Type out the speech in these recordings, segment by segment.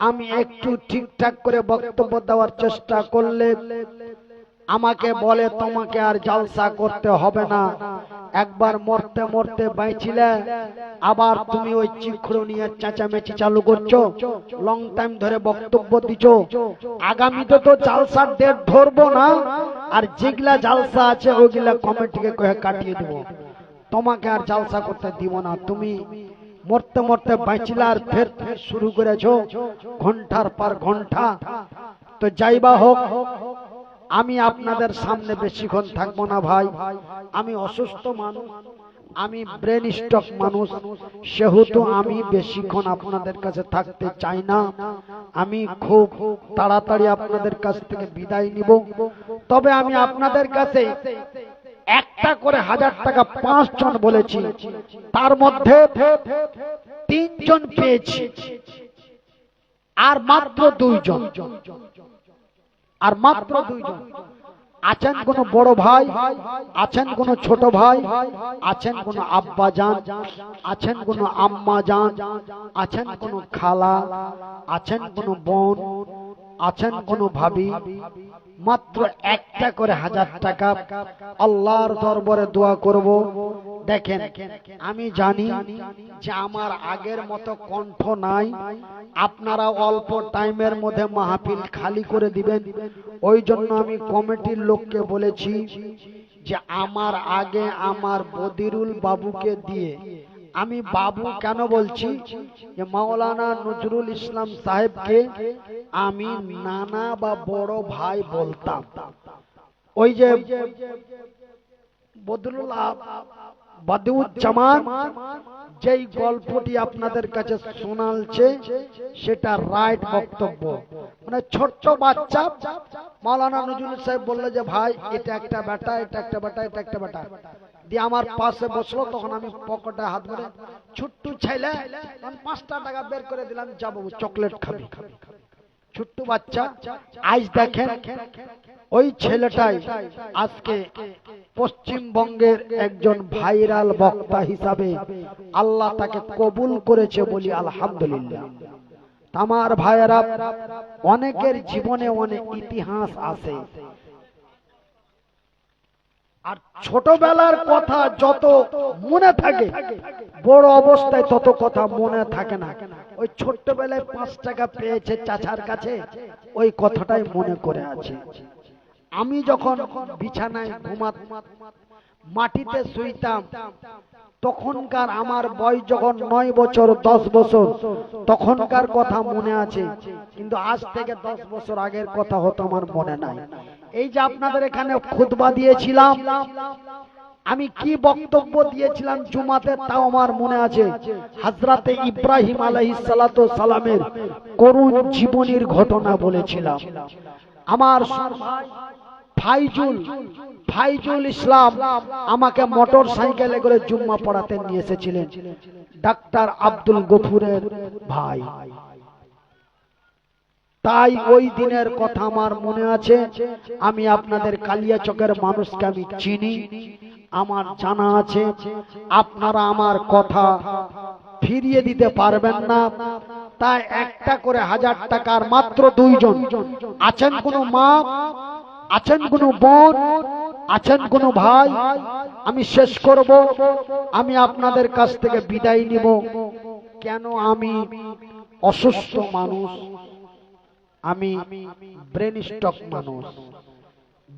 আমি একটু ঠিকঠাক করে বক্তব্য দেওয়ার চেষ্টা করলে আমাকে বলে তোমাকে আর জালসা করতে হবে না, একবার মরতে মরতে বাইছিলে আবার তুমি ওই চিখড়ো নিয়ে চেঁচামেচি চালু করছো, লং টাইম ধরে বক্তব্য দিছো। আগামীতে তো জালসার ডেট ধরবো না, আর যেগুলা জালসা আছে ওইগুলা কমিটিকে কয়ে কাটিয়ে দেবো, তোমাকে আর জালসা করতে দিব না। তুমি মরতে মরতে বাইছিলে আর ফের শুরু করেছো ঘন্টার পর ঘন্টা। তো যাইবা হোক, আমি আপনাদের সামনে বেশিক্ষণ থাকবো না ভাই। আমি অসুস্থ মানুষ, আমি ব্রেন স্ট্রোক মানুষ, সেহেতু আমি বেশিক্ষণ আপনাদের কাছে থাকতে চাই না। আমি খুব তাড়াতাড়ি আপনাদের কাছ থেকে বিদায় নিব। তবে আমি আপনাদের কাছে একটা করে 1000 টাকা 5 জন বলেছি, তার মধ্যে 3 জন পেয়েছি, আর মাত্র 2 জন, আর মাত্র 2 জন। আছেন কোন বড় ভাই, আছেন কোন ছোট ভাই, আছেন কোন আব্বা জান, আছেন কোন আম্মা জান, আছেন কোন খালা, আছেন কোন বোন, আছেন কোন ভাবি, মাত্র একটা করে 1000 টাকা আল্লাহর দরবারে দোয়া করব। দেখেন, আমি জানি যে আমার আগের মতো কণ্ঠ নাই, আপনারা অল্প টাইমের মধ্যে মাহফিল খালি করে দিবেন। ওই জন্য আমি কমিটির লোককে বলেছি যে আমার আগে আমার বদিরুল বাবুকে দিয়ে, আমি বাবু কেন বলছি, যে মাওলানা নজরুল ইসলাম সাহেবকে আমি নানা বা বড় ভাই বলতাম। ওই যে বদিউজ্জামান যেই গল্পটি আপনাদের কাছে শোনালছে সেটা রাইট বক্তব্য। মানে ছোট্ট বাচ্চা মাওলানা নজরুল সাহেব বললো যে ভাই এটা একটা বেটা, এটা একটা বেটা, এটা একটা বেটা, দিয়ে আমার পাশে বসলো। তখন আমি পকেটে হাত ধরে, ছোট্ট ছেলে, 5টা টাকা বের করে দিলাম, যাবো চকলেট খাবি। ছোট্ট বাচ্চা। আজ দেখেন ওই ছেলেটাই আজকে পশ্চিমবঙ্গের একজন ভাইরাল বক্তা হিসাবে আল্লাহ তাকে কবুল করেছে, বলি আলহামদুলিল্লাহ। আমার ভাইয়েরা, অনেকের জীবনে অনেক ইতিহাস আছে, আর ছোটবেলার কথা যত মনে থাকে বড় অবস্থায় তত কথা মনে থাকে না। ওই ছোট্টবেলায় 5 টাকা পেয়েছে চাচার কাছে, ওই কথাটাই মনে করে আছে। আমি যখন বিছানায় মাটিতে শুইতাম, তখনকার আমার বয়স যখন 9 বছর 10 বছর, তখনকার কথা মনে আছে, কিন্তু আজ থেকে 10 বছর আগের কথা হতো আমার মনে নাই। এই যে আপনাদের এখানে খুতবা দিয়েছিলাম, আমি কি বক্তব্য দিয়েছিলাম জুমাতে তাও আমার মনে আছে। হযরতে ইব্রাহিম আলাইহিস সালাতু সালামের করুণ জীবনীর ঘটনা বলেছিলাম। আমার ফাইজুল ইসলাম আমাকে মোটর সাইকেলে করে জুম্মা পড়াতে নিয়ে এসেছিলেন, ডাক্তার আব্দুল গফুরের ভাই। তাই ওই দিনের কথা আমার মনে আছে। আমি আপনাদের কালিয়াচকের মানুষকে আমি চিনি, আমার জানা আছে। আপনারা আমার কথা ফিরিয়ে দিতে পারবেন না, তাই একটা করে 1000 টাকার মাত্র 2 জন। আছেন কোনো মা, আছেন কোনো বোন, আছেন কোনো ভাই, আমি শেষ করব। আমি আপনাদের কাছ থেকে বিদায় নিব। কেন? আমি অসুস্থ মানুষ, আমি ব্রেন স্ট্রোক মানুষ,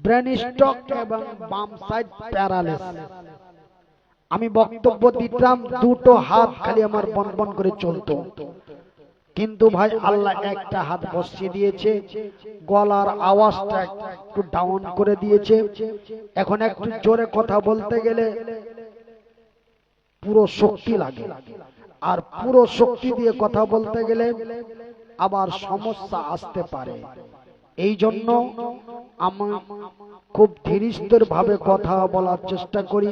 ব্রেন স্ট্রোক এবং বাম সাইড প্যারালাইসিস। আমি বক্তব্য দিতাম, দুটো হাত খালি আমার বনবন করে চলতো, কিন্তু ভাই আল্লাহ একটা হাত বসিয়ে দিয়েছে, গলার আওয়াজটা একটু ডাউন করে দিয়েছে। এখন একটু জোরে কথা বলতে গেলে পুরো শক্তি লাগে, আর পুরো শক্তি দিয়ে কথা বলতে গেলে আবার সমস্যা আসতে পারে। এই জন্য আমি খুব ধীরস্থির ভাবে কথা বলার চেষ্টা করি,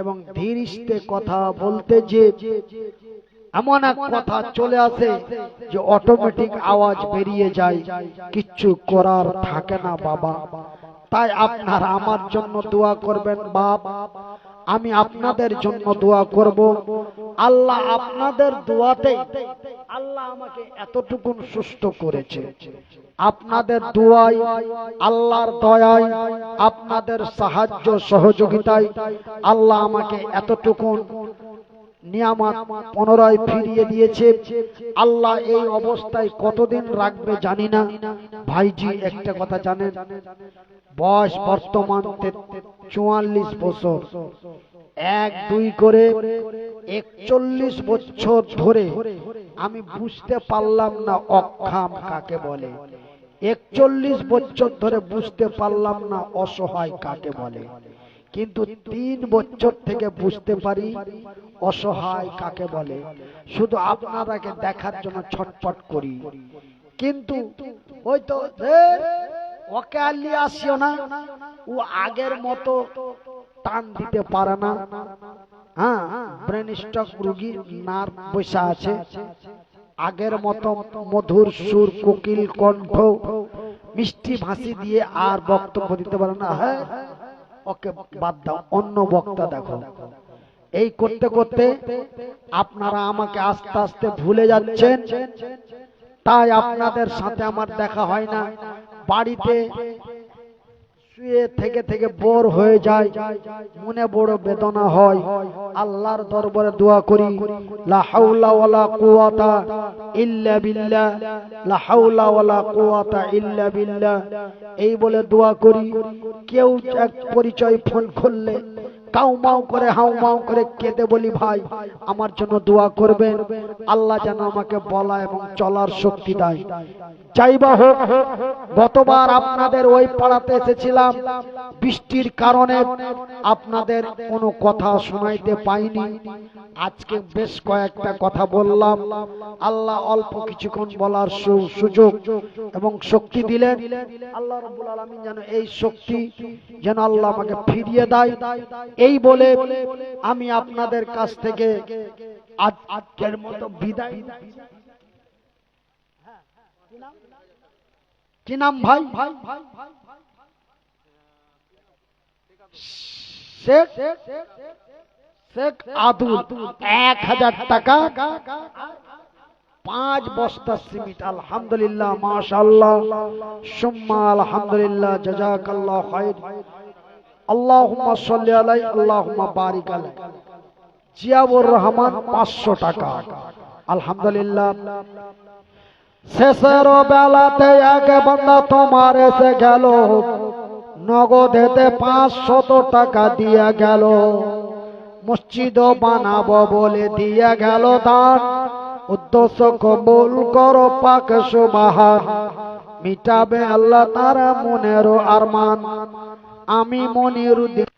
এবং ধীরস্থির কথা বলতে যে এমন এক কথা চলে আসে যে অটোমেটিক আওয়াজ বেরিয়ে যায়, কিচ্ছু করার থাকে না বাবা। তাই আপনারা আমার জন্য দোয়া করবেন বাপ, আমি আপনাদের জন্য দোয়া করব। আল্লাহ আপনাদের দোয়াতে আল্লাহ আমাকে এতটুকু সুস্থ করেছে। আপনাদের দোয়ায়, আল্লাহর দয়ায়, আপনাদের সাহায্য সহযোগিতায় আল্লাহ আমাকে এতটুকু নিয়ামত পুনরায় ফিরিয়ে দিয়েছে। আল্লাহ এই অবস্থায় কতদিন রাখবে জানি না। ভাইজি একটা কথা জানেন, বয়স বর্তমান 44 বছর, 1-2 করে 41 বছর ধরে আমি বুঝতে পারলাম না অক্ষম কাকে বলে। 41 বছর ধরে বুঝতে পারলাম না অসহায় কাকে বলে, কিন্তু 3 বছর থেকে বুঝতে পারি অসহায় কাকে বলে। শুধু আপনারাকে দেখার জন্য ছটফট করি, কিন্তু ওই তো ওকে আলি আসিও না, ও আগের মতো টান দিতে পারে না। হ্যাঁ, ব্রেন স্ট্রোক রোগী নার বসা আছে, আগের মতো মধুর সুর, কোকিল কণ্ঠ, মিষ্টি ভাষি দিয়ে আর বক্তব্য দিতে পারে না। হ্যাঁ, ওকে বাদ দাও, অন্য বক্তা দেখো। এই করতে করতে আপনারা আমাকে আস্তে আস্তে ভুলে যাচ্ছেন, তাই আপনাদের সাথে আমার দেখা হয় না। বাড়িতে শুয়ে থেকে থেকে বোর হয়ে যায়, মনে বড় বেদনা হয়। আল্লাহর দরবারে দোয়া করি, লা হাওলা ওয়ালা কুওয়াতা ইল্লা বিল্লাহ, লা হাওলা ওয়ালা কুওয়াতা ইল্লা বিল্লাহ, এই বলে দোয়া করি। কেউ এক পরিচয় ফোন করলে কাউমাউ করে হাউমাউ করে কেঁদে বলি, ভাই আমার জন্য দোয়া করবেন, আল্লাহ যেন আমাকে বলা এবং চলার শক্তি দেয়। চাইবা হোক, গতবার আপনাদের ওই পাড়াতে এসেছিলাম, বৃষ্টির কারণে আপনাদের কোনো কথা শোনাইতে পাইনি। আজকে বেশ কয়েকটা কথা বললাম। আল্লাহ অল্প কিছুক্ষণ বলার সুযোগ এবং শক্তি দিলেন। আল্লাহ রাব্বুল আলামিন যেন এই শক্তি যেন আল্লাহ আমাকে ফিরিয়ে দেয়, এই বলে আমি আপনাদের কাছ থেকে আজকের মতো বিদায়। কি নাম ভাই? শেখ শেখ আদুল। 1000 টাকা 5 বস্তা সিমেন্ট। আলহামদুলিল্লাহ, মাশাআল্লাহ, সুম্মা আলহামদুলিল্লাহ, জাযাকাল্লাহ খাইর। আল্লাহুম্মা সাল্লি আলাইহি, আল্লাহুম্মা বারিক আলাইহি। জিয়াউর রহমান 500 টাকা। আলহামদুলিল্লাহ। শেষের বেলাতে এক বান্দা তোমার এসে গেল, নগদেতে 500 টাকা দিয়ে গেল, মসজিদ বানাবো বলে দিয়ে গেল দান। উদ্দেশ্য কবুল করো পাক সুবহান, মিটাবে আল্লাহ তার মনেরও আরমান। আমি মনিরুদ্দিন।